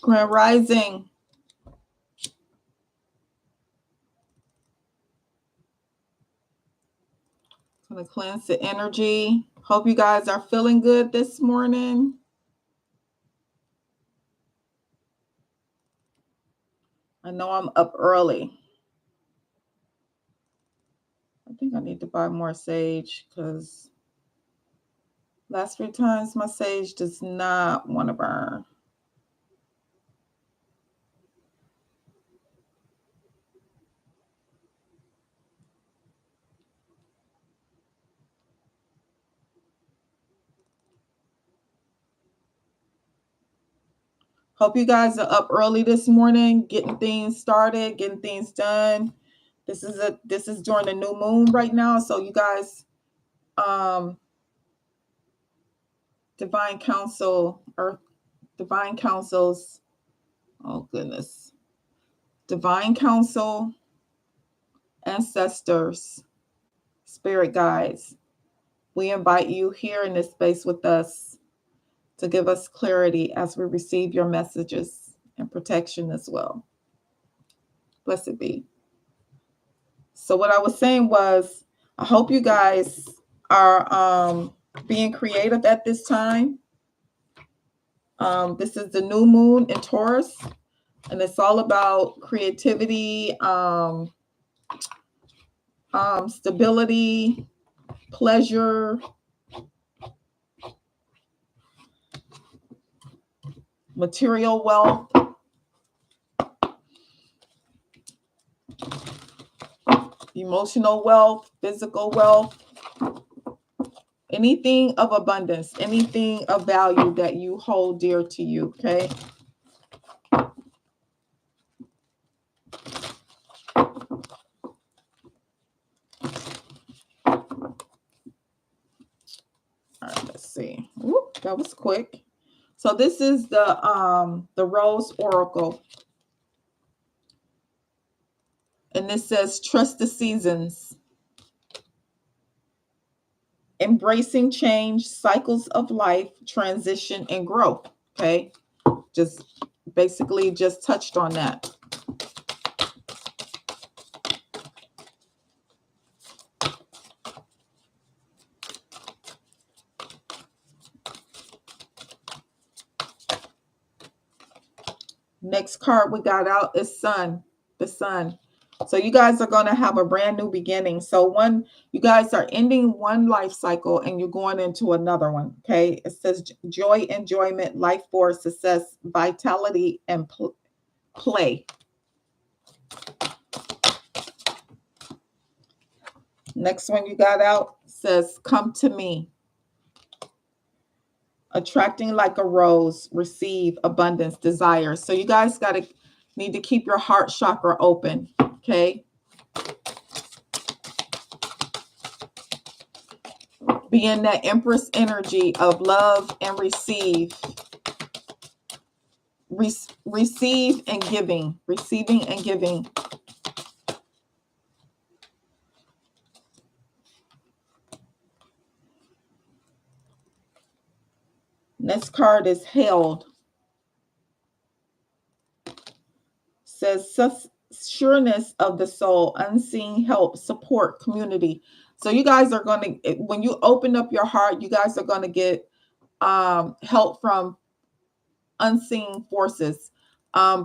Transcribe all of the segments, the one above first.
Grand Rising. Gonna cleanse the energy. Hope you guys are feeling good this morning. I know I'm up early. I think I need to buy more sage because last few times my sage does not want to burn. Hope you guys are up early this morning, getting things started, getting things done. This is during the new moon right now, so you guys, divine council, earth, divine councils. Oh goodness, divine council, ancestors, spirit guides. We invite you here in this space with us to give us clarity as we receive your messages and protection as well. Blessed be. So what I was saying was, I hope you guys are being creative at this time. This is the new moon in Taurus, and it's all about creativity, stability, pleasure, material wealth, emotional wealth, physical wealth, anything of abundance, anything of value that you hold dear to you, okay? All right, let's see. Whoop, that was quick. So this is the Rose Oracle. And this says, trust the seasons. Embracing change, cycles of life, transition, and growth. Okay. Just basically just touched on that. Next card we got out is Sun, the Sun. So you guys are going to have a brand new beginning. So you guys are ending one life cycle and you're going into another one. Okay. It says joy, enjoyment, life force, success, vitality, and play. Next one you got out says, come to me. Attracting like a rose, receive abundance, desire. So you guys need to keep your heart chakra open. Okay. Be in that Empress energy of love and receive. Receive and giving. Receiving and giving. Next card is held. Says sureness of the soul, unseen help, support, community. So you guys are going to, when you open up your heart, you guys are going to get help from unseen forces,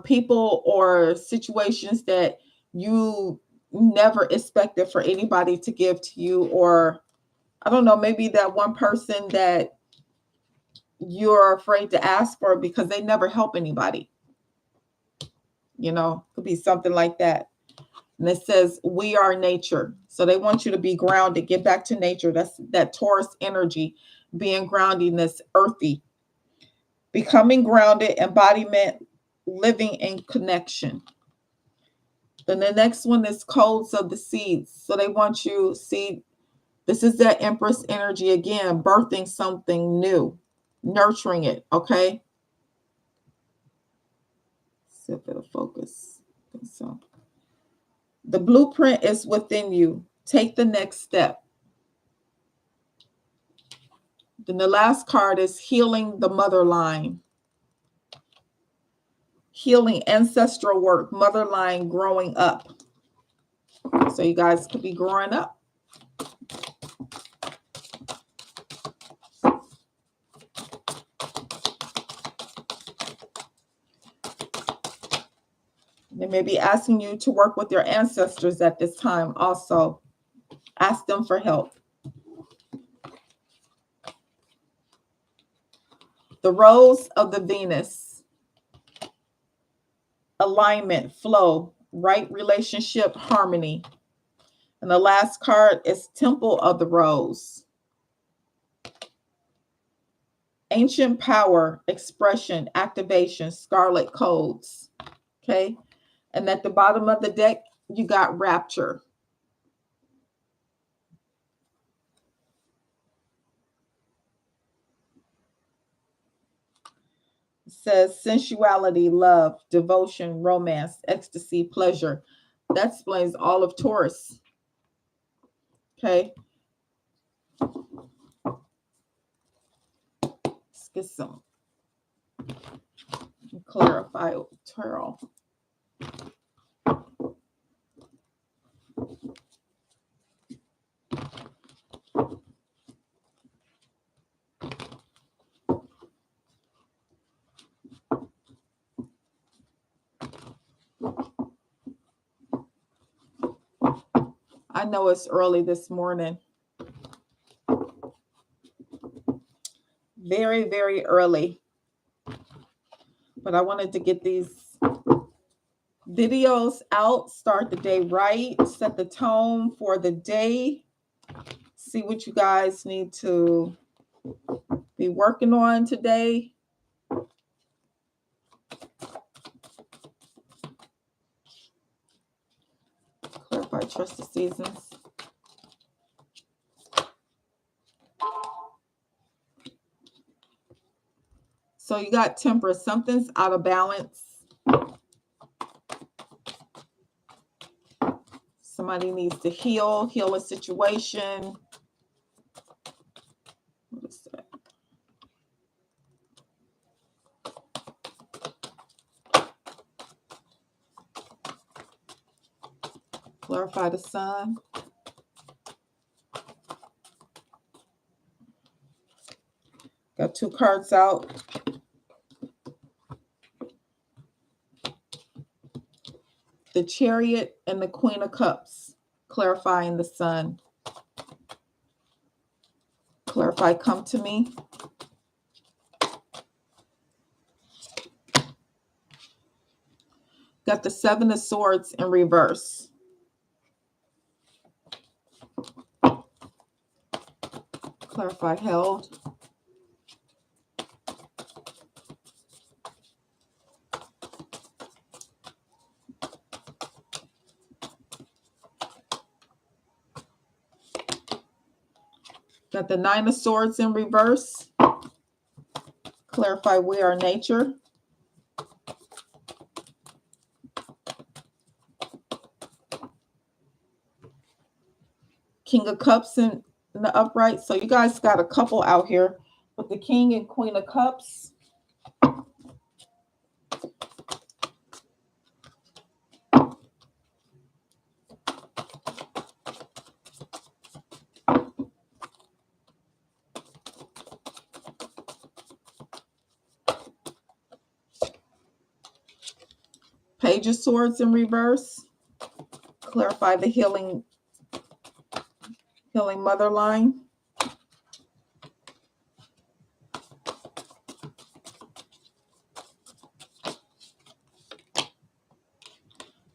people or situations that you never expected for anybody to give to you, or I don't know, maybe that one person that you're afraid to ask for because they never help anybody. You know, could be something like that. And it says, we are nature. So they want you to be grounded, get back to nature. That's that Taurus energy, being groundedness, earthy, becoming grounded, embodiment, living in connection. Then the next one is codes of the seeds. So they want you, see, this is that Empress energy again, birthing something new, nurturing it, okay? See if it'll focus. So the blueprint is within you. Take the next step. Then the last card is healing the mother line. healing ancestral work, mother line growing up. So you guys could be growing up. They may be asking you to work with your ancestors at this time also. Ask them for help. The rose of the Venus. Alignment, flow, right relationship, harmony. And the last card is Temple of the Rose. Ancient power, expression, activation, scarlet codes. Okay. And at the bottom of the deck, you got rapture. It says sensuality, love, devotion, romance, ecstasy, pleasure. That explains all of Taurus. Okay. Let's get some clarify tarot. I know it's early this morning. Very, very early. But I wanted to get these videos out, start the day right, set the tone for the day, see what you guys need to be working on today. Clarify, trust the seasons. So you got Temperance. Something's out of balance. Somebody needs to heal a situation. What is that? Clarify the sun. Got two cards out. The Chariot and the Queen of Cups. Clarifying the sun. Clarify, come to me. Got the Seven of Swords in reverse. Clarify, held. Got the Nine of Swords in reverse. Clarify, we are nature. King of Cups in the upright. So you guys got a couple out here with the King and Queen of Cups. Page of Swords in reverse. Clarify the healing mother line.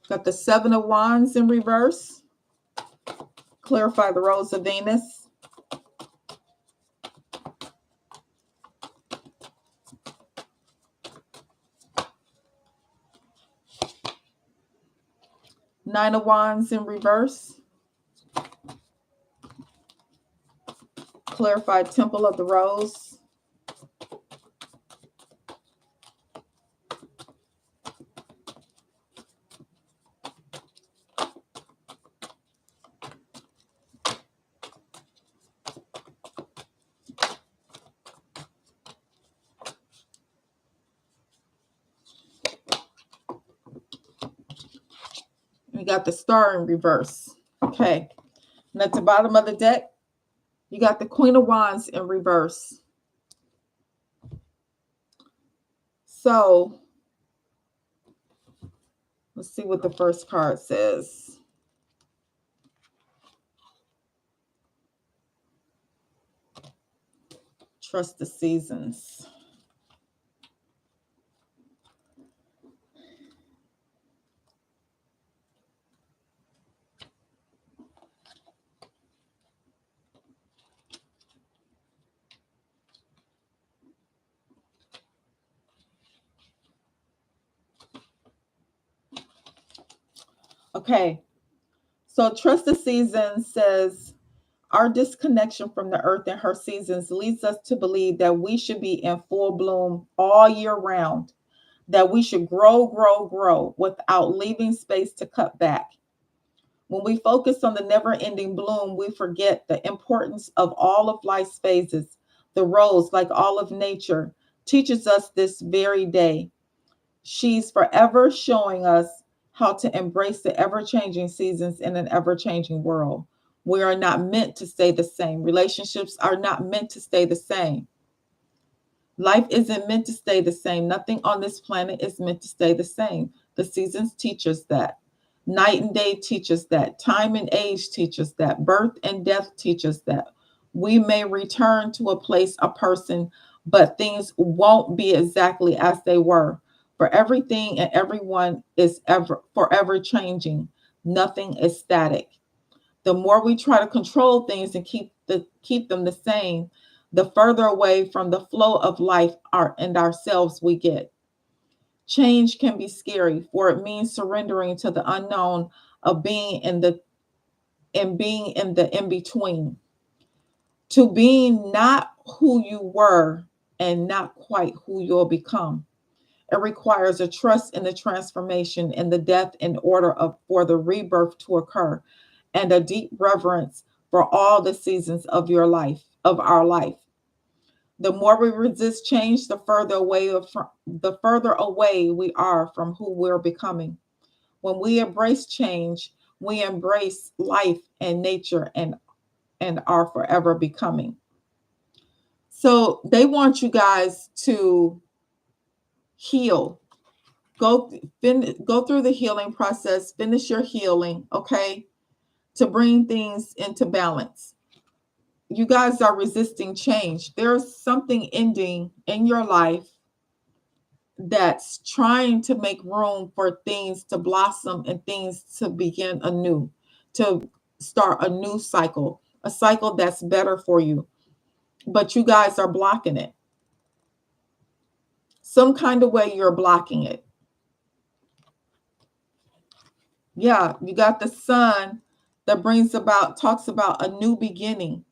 Got the Seven of Wands in reverse. Clarify the Rose of Venus. Nine of Wands in reverse. Clarify Temple of the Rose. got the Star in reverse. Okay. And at the bottom of the deck, you got the Queen of Wands in reverse. So let's see what the first card says. Trust the seasons. Okay. So trust the seasons says our disconnection from the earth and her seasons leads us to believe that we should be in full bloom all year round, that we should grow, grow, grow without leaving space to cut back. When we focus on the never ending bloom, we forget the importance of all of life's phases. The rose, like all of nature, teaches us this very day. She's forever showing us how to embrace the ever changing seasons in an ever changing world. We are not meant to stay the same. Relationships are not meant to stay the same. Life isn't meant to stay the same. Nothing on this planet is meant to stay the same. The seasons teach us that. Night and day teach us that. Time and age teach us that. Birth and death teach us that. We may return to a place, a person, but things won't be exactly as they were. For everything and everyone is ever forever changing. Nothing is static. The more we try to control things and keep them the same, the further away from the flow of life and ourselves we get. Change can be scary, for it means surrendering to the unknown of being in the in between, to being not who you were and not quite who you'll become. It requires a trust in the transformation and the death in order for the rebirth to occur, and a deep reverence for all the seasons of your life, of our life. The more we resist change, the further away we are from who we're becoming. When we embrace change, we embrace life and nature and are forever becoming. So they want you guys to heal. Go through the healing process, finish your healing, okay? To bring things into balance. You guys are resisting change. There's something ending in your life that's trying to make room for things to blossom and things to begin anew, to start a new cycle, a cycle that's better for you. But you guys are blocking it. Some kind of way you're blocking it. Yeah, you got the sun that talks about a new beginning,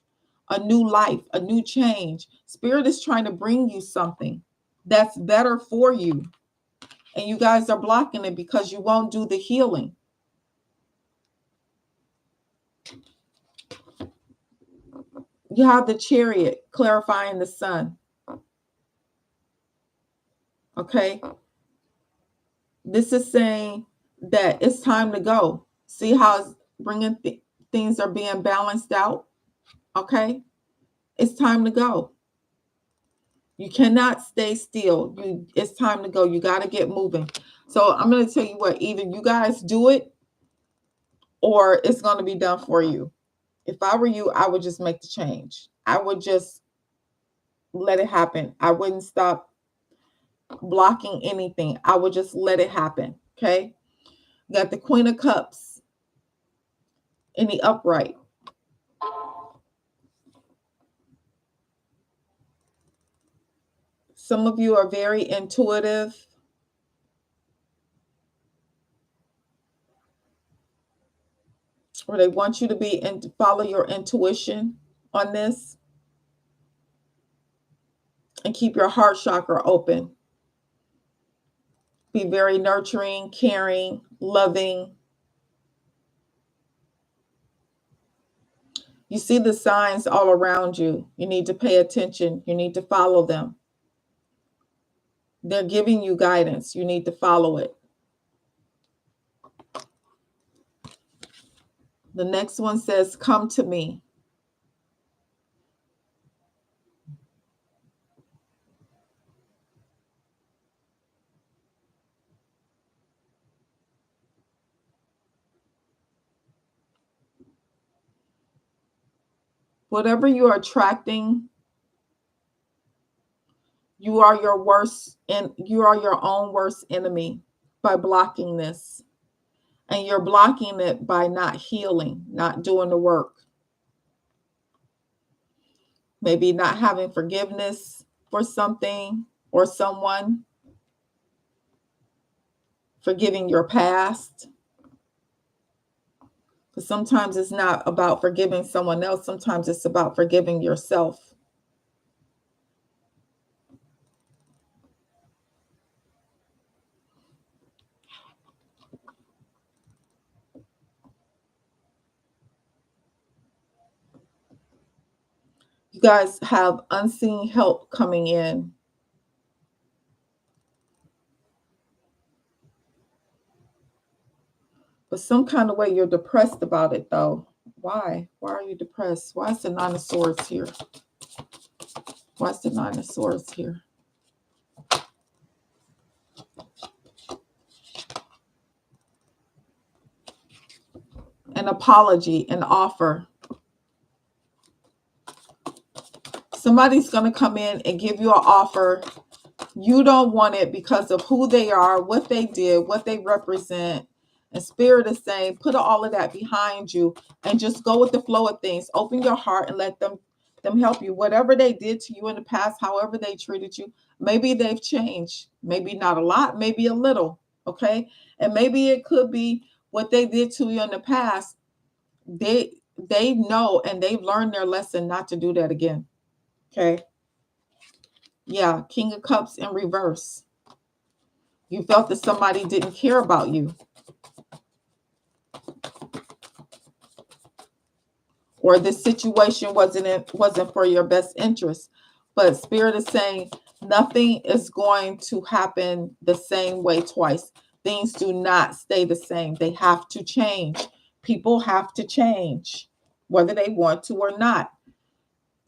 a new life, a new change. Spirit is trying to bring you something that's better for you. And you guys are blocking it because you won't do the healing. You have the Chariot clarifying the sun. Okay. This is saying that it's time to go. See how it's bringing things are being balanced out. Okay. It's time to go. You cannot stay still. It's time to go. You got to get moving. So I'm going to tell you what, either you guys do it or it's going to be done for you. If I were you, I would just make the change. I would just let it happen. I wouldn't stop blocking anything. I would just let it happen. Okay. Got the Queen of Cups in the upright. Some of you are very intuitive. Or they want you to be and follow your intuition on this. And keep your heart chakra open. Be very nurturing, caring, loving. You see the signs all around you. You need to pay attention. You need to follow them. They're giving you guidance. You need to follow it. The next one says, come to me. Whatever you are attracting, you are your worst, and you are your own worst enemy by blocking this. And you're blocking it by not healing, not doing the work. Maybe not having forgiveness for something or someone, forgiving your past. Because sometimes it's not about forgiving someone else, sometimes it's about forgiving yourself. You guys have unseen help coming in. But some kind of way you're depressed about it, though. Why? Why are you depressed? Why is the Nine of Swords here? Why is the Nine of Swords here? An apology, an offer. Somebody's going to come in and give you an offer. You don't want it because of who they are, what they did, what they represent. And Spirit is saying, put all of that behind you and just go with the flow of things. Open your heart and let them help you. Whatever they did to you in the past, however they treated you, maybe they've changed. Maybe not a lot, maybe a little. Okay. And maybe it could be what they did to you in the past. They know and they've learned their lesson not to do that again. Okay. Yeah. King of Cups in reverse. You felt that somebody didn't care about you. Or this situation wasn't for your best interest. But Spirit is saying nothing is going to happen the same way twice. Things do not stay the same. They have to change. People have to change, whether they want to or not,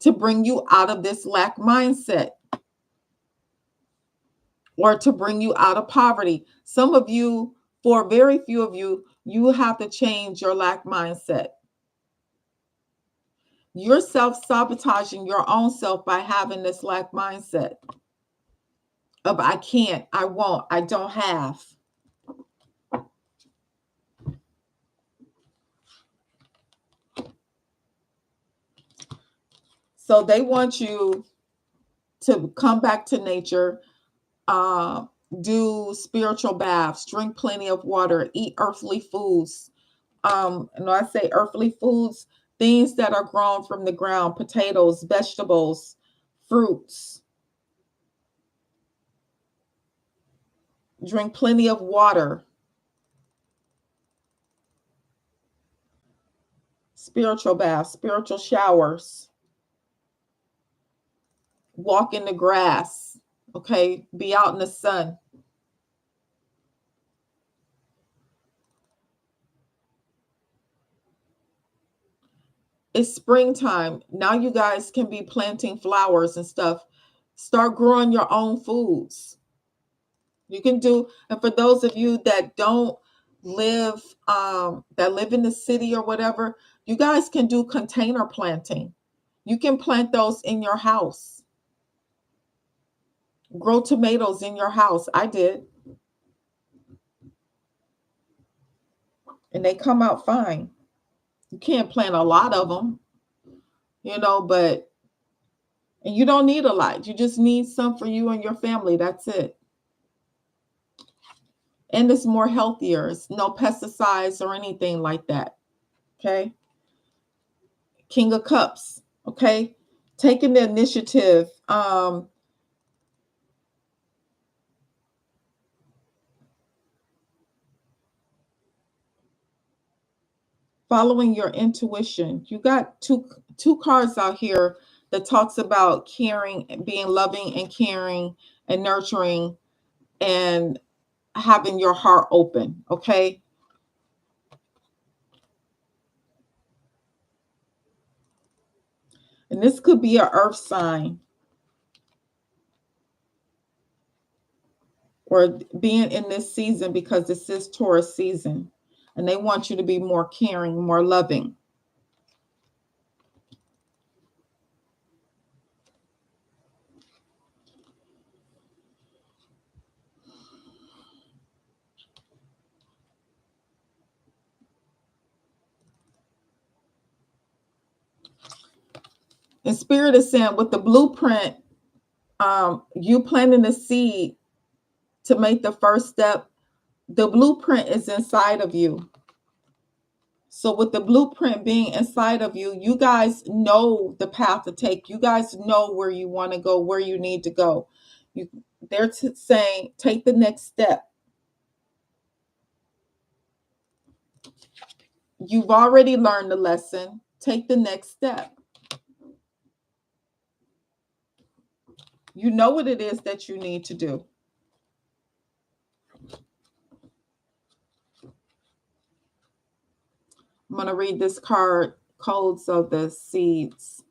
to bring you out of this lack mindset or to bring you out of poverty. Some of you, for very few of you, you have to change your lack mindset. You're self-sabotaging your own self by having this lack mindset of I can't, I won't, I don't have. So they want you to come back to nature, do spiritual baths, drink plenty of water, eat earthly foods. And when I say earthly foods, things that are grown from the ground, potatoes, vegetables, fruits. Drink plenty of water. Spiritual baths, spiritual showers. Walk in the grass. Okay, be out in the sun. It's springtime. Now you guys can be planting flowers and stuff. Start growing your own foods. You can do, and for those of you that don't live, that live in the city or whatever, you guys can do container planting. You can plant those in your house. Grow tomatoes in your house. I did. And they come out fine. You can't plant a lot of them, but and you don't need a lot. You just need some for you and your family. That's it. And it's more healthier. It's no pesticides or anything like that. Okay. King of Cups. Okay. Taking the initiative. Following your intuition. You got two cards out here that talks about caring, being loving and caring and nurturing and having your heart open. Okay. And this could be an earth sign, or being in this season because this is Taurus season. And they want you to be more caring, more loving. And Spirit is saying with the blueprint, you planting a seed to make the first step. The blueprint is inside of you. So with the blueprint being inside of you, you guys know the path to take. You guys know where you want to go, where you need to go. They're saying, take the next step. You've already learned the lesson. Take the next step. You know what it is that you need to do. I'm going to read this card, Codes of the Seeds.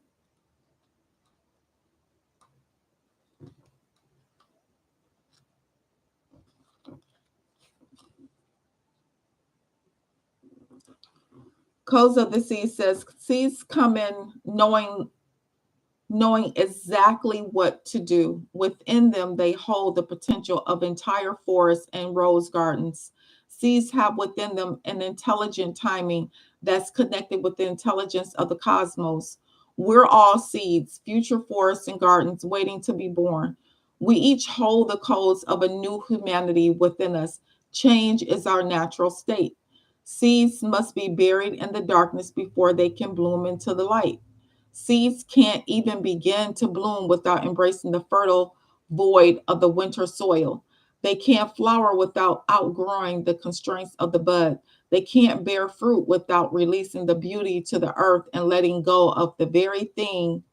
Codes of the Seeds says, seeds come in knowing exactly what to do. Within them, they hold the potential of entire forests and rose gardens. Seeds have within them an intelligent timing that's connected with the intelligence of the cosmos. We're all seeds, future forests and gardens waiting to be born. We each hold the codes of a new humanity within us. Change is our natural state. Seeds must be buried in the darkness before they can bloom into the light. Seeds can't even begin to bloom without embracing the fertile void of the winter soil. They can't flower without outgrowing the constraints of the bud. They can't bear fruit without releasing the beauty to the earth and letting go of the very thing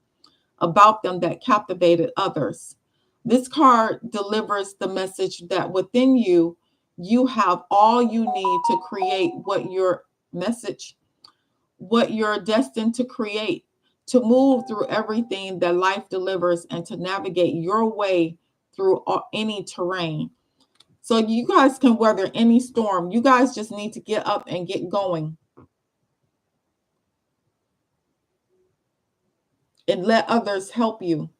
about them that captivated others. This card delivers the message that within you, you have all you need to create what you're destined to create, to move through everything that life delivers and to navigate your way through any terrain. So you guys can weather any storm. You guys just need to get up and get going and let others help you.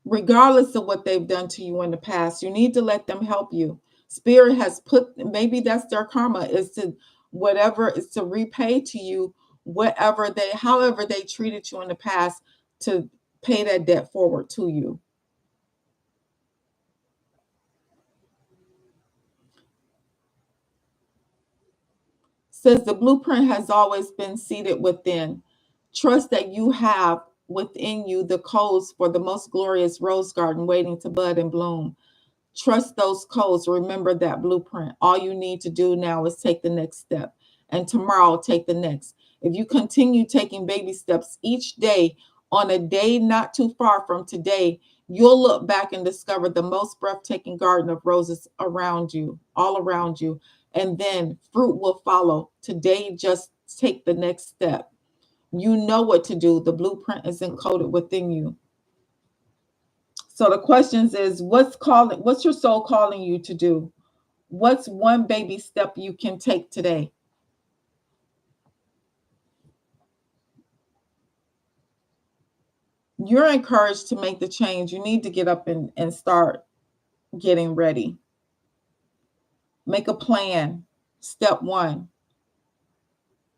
Regardless of what they've done to you in the past, you need to let them help you. Spirit has put, maybe that's their karma, is to whatever is to repay to you however they treated you in the past, to pay that debt forward to you. Says the blueprint has always been seated within. Trust that you have within you the codes for the most glorious rose garden waiting to bud and bloom. Trust those codes. Remember that blueprint. All you need to do now is take the next step. And tomorrow, take the next. If you continue taking baby steps each day, on a day not too far from today, you'll look back and discover the most breathtaking garden of roses around you, all around you. And then fruit will follow. Today, just take the next step. You know what to do. The blueprint is encoded within you. So the questions is, what's your soul calling you to do? What's one baby step you can take today? You're encouraged to make the change. You need to get up and start getting ready. Make a plan. Step 1.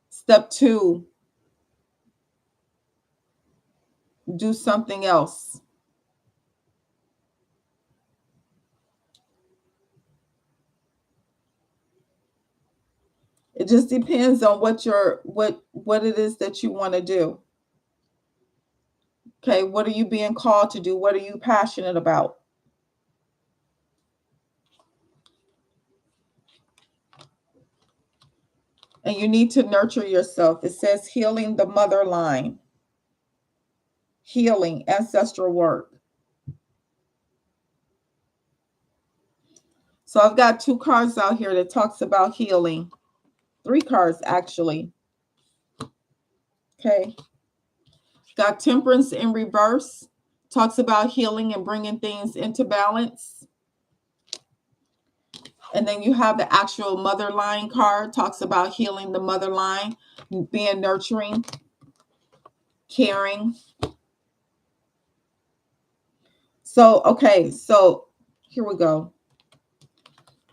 Step 2, do something else. It just depends on what it is that you want to do. Okay, what are you being called to do? What are you passionate about? And you need to nurture yourself. It says healing the mother line, healing, ancestral work. So I've got 2 cards out here that talks about healing. 3 cards actually. Okay. Got Temperance in reverse. Talks about healing and bringing things into balance. And then you have the actual mother line card. Talks about healing the mother line, being nurturing, caring. So, okay, so here we go.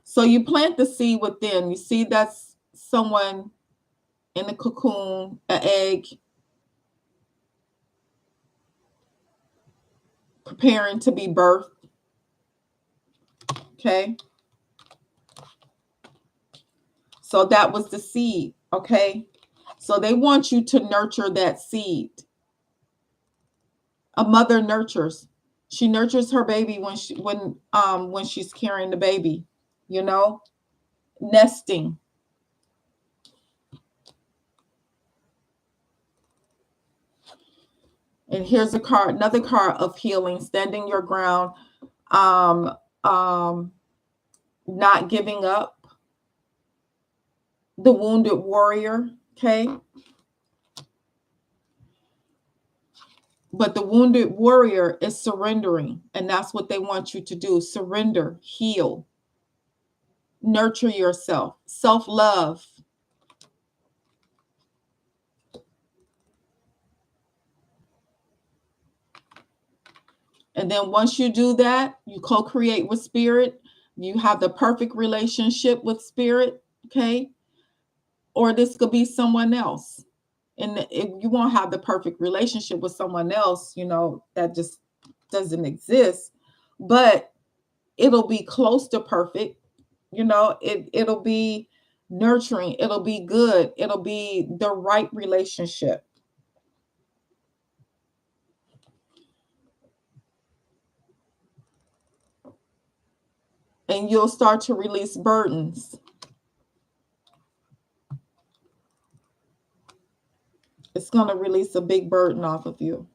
So you plant the seed within. You see that's someone in a cocoon, an egg, preparing to be birthed. Okay. So that was the seed. Okay. So they want you to nurture that seed. A mother nurtures. She nurtures her baby when she's carrying the baby, you know, nesting. And here's a card, another card of healing, standing your ground, um, um, not giving up. The wounded warrior, okay? But the wounded warrior is surrendering, and that's what they want you to do. Surrender, heal, nurture yourself, self-love. And then once you do that, you co-create with spirit. You have the perfect relationship with spirit, okay? Or this could be someone else. And if you won't have the perfect relationship with someone else, you know, that just doesn't exist. But it'll be close to perfect. You know, it'll be nurturing. It'll be good. It'll be the right relationship. And you'll start to release burdens. It's going to release a big burden off of you.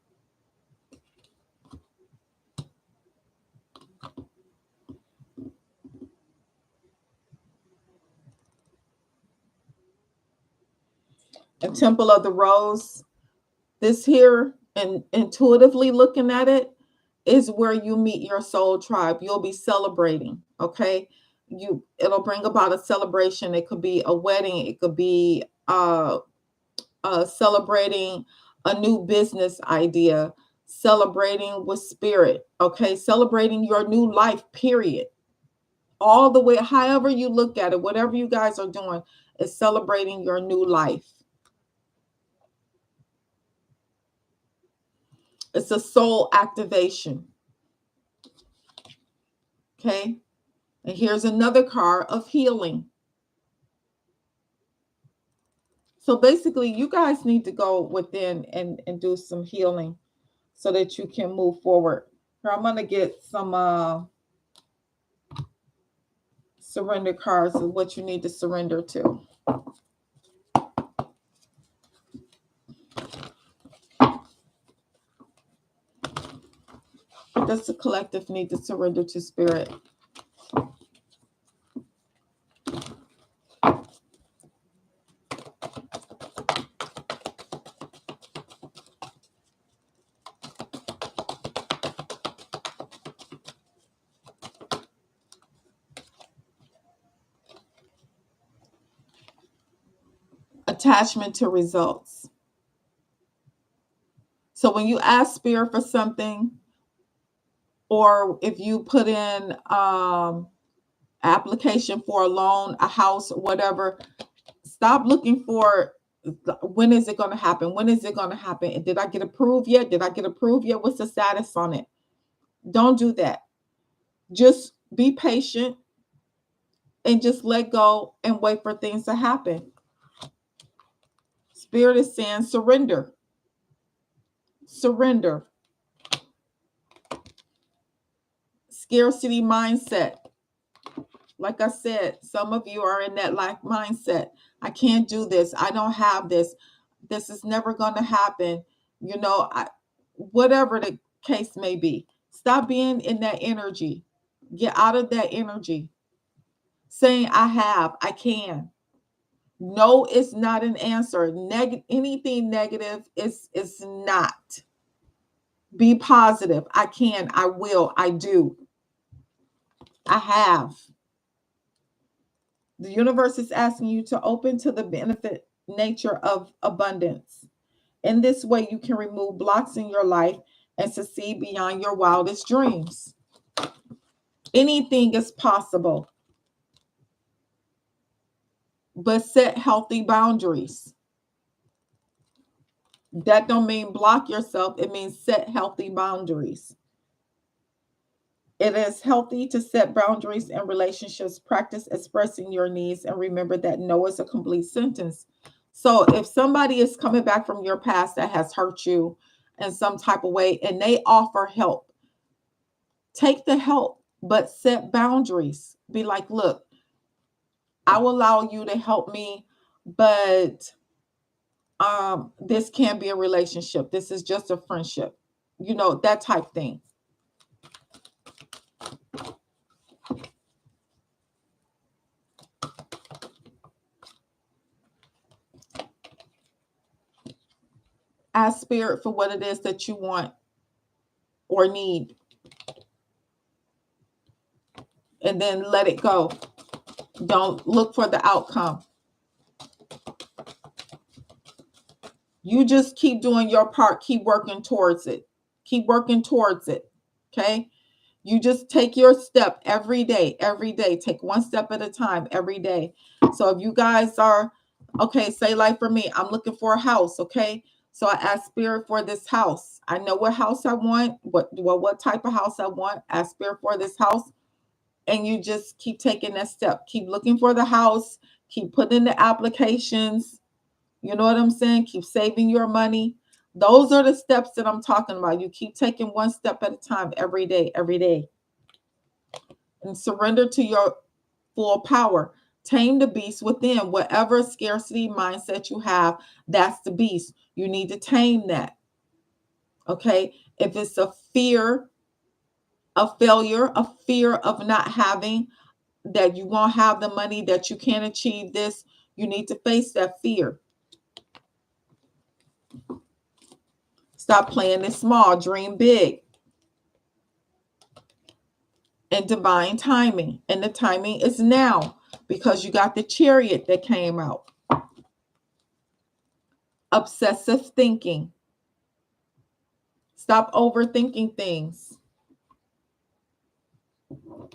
A Temple of the Rose. This here, and intuitively looking at it, is where you meet your soul tribe. You'll be celebrating, okay? It'll bring about a celebration. It could be a wedding. It could be celebrating a new business idea, celebrating with spirit, okay? Celebrating your new life, period. All the way, however you look at it, whatever you guys are doing, is celebrating your new life. It's a soul activation. Okay. And here's another card of healing. So basically, you guys need to go within and do some healing so that you can move forward. Here, I'm going to get some surrender cards of what you need to surrender to. What does the collective need to surrender to spirit? Attachment to results. So when you ask spirit for something, or if you put in application for a loan, a house, whatever, stop looking for when is it going to happen? When is it going to happen? Did I get approved yet? Did I get approved yet? What's the status on it? Don't do that. Just be patient and just let go and wait for things to happen. Spirit is saying surrender. Surrender. Scarcity mindset. Like I said, some of you are in that lack mindset. I can't do this. I don't have this. This is never going to happen. You know, whatever the case may be. Stop being in that energy. Get out of that energy. Saying, I can. No, it's not an answer. Anything negative is not. Be positive. I can, I will, I do. I have. The universe is asking you to open to the benefit nature of abundance. In this way, you can remove blocks in your life and succeed beyond your wildest dreams. Anything is possible, but set healthy boundaries. That don't mean block yourself. It means set healthy boundaries. It is healthy to set boundaries in relationships. Practice expressing your needs and remember that no is a complete sentence. So if somebody is coming back from your past that has hurt you in some type of way and they offer help, take the help, but set boundaries. Be like, look, I will allow you to help me, but this can't be a relationship. This is just a friendship. You know, that type thing. Ask spirit for what it is that you want or need. And then let it go. Don't look for the outcome. You just keep doing your part. Keep working towards it. Keep working towards it. Okay? You just take your step every day. Every day. Take one step at a time every day. So if you guys are, okay, say like for me, I'm looking for a house, okay? So I ask spirit for this house. I know what house I want, what type of house I want. Ask spirit for this house. And you just keep taking that step. Keep looking for the house. Keep putting in the applications. You know what I'm saying? Keep saving your money. Those are the steps that I'm talking about. You keep taking one step at a time every day, every day. And surrender to your full power. Tame the beast within. Whatever scarcity mindset you have, that's the beast. You need to tame that. Okay? If it's a fear of failure, a fear of not having, that you won't have the money, that you can't achieve this, you need to face that fear. Stop playing it small. Dream big. And divine timing. And the timing is now because you got the Chariot that came out. Obsessive thinking. Stop overthinking things. I'm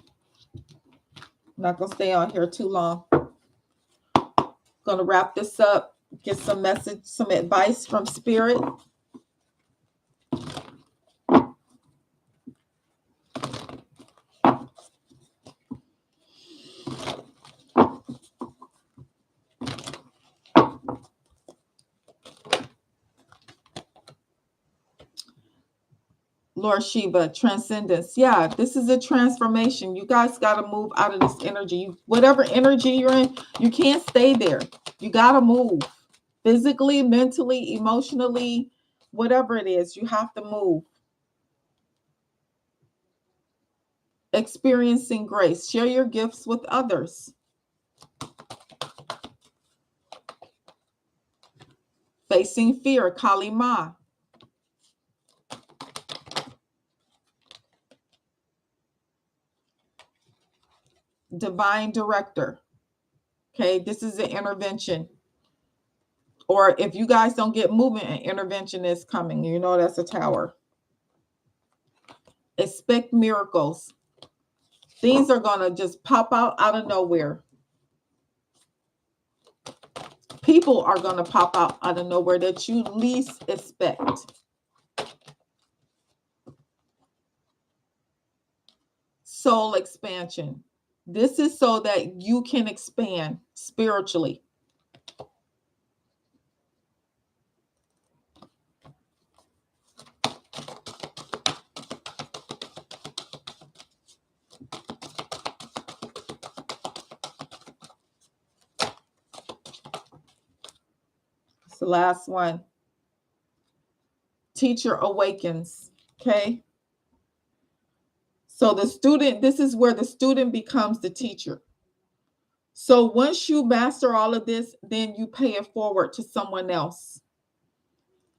not going to stay on here too long. Going to wrap this up. Get some message, some advice from Spirit. Lord Shiva, transcendence. Yeah, this is a transformation. You guys got to move out of this energy. Whatever energy you're in, you can't stay there. You got to move. Physically, mentally, emotionally, whatever it is, you have to move. Experiencing grace. Share your gifts with others. Facing fear. Kali Ma. Divine director. Okay, this is an intervention. Or if you guys don't get moving, an intervention is coming. You know that's a tower. Expect miracles. Things are going to just pop out of nowhere. People are going to pop out of nowhere that you least expect. Soul expansion. This is so that you can expand spiritually. It's the last one. Teacher awakens. Okay. So the student, this is where the student becomes the teacher. So once you master all of this, then you pay it forward to someone else.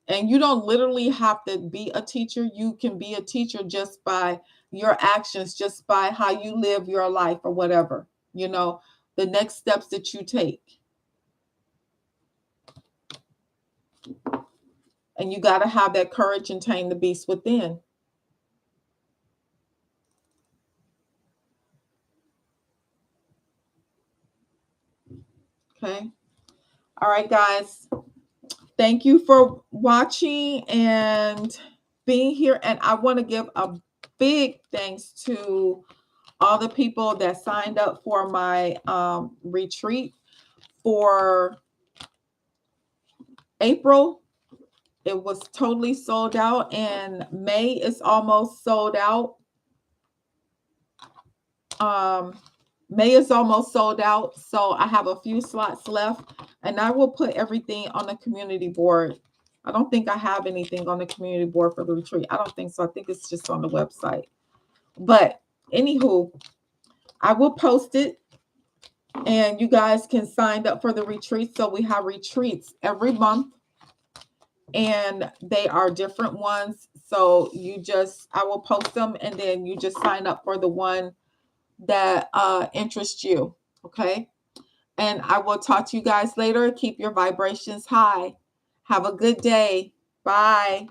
And you don't literally have to be a teacher. You can be a teacher just by your actions, just by how you live your life or whatever, the next steps that you take. And you got to have that courage and tame the beast within. Okay. All right, guys. Thank you for watching and being here. And I want to give a big thanks to all the people that signed up for my retreat for April. It was totally sold out, and May is almost sold out. May is almost sold out, so I have a few slots left, and I will put everything on the community board. I don't think I have anything on the community board for the retreat. I don't think so. I think it's just on the website. But anywho, I will post it, and you guys can sign up for the retreat. So we have retreats every month, and they are different ones. So I will post them, and then you just sign up for the one that interests you. Okay. And I will talk to you guys later. Keep your vibrations high. Have a good day. Bye.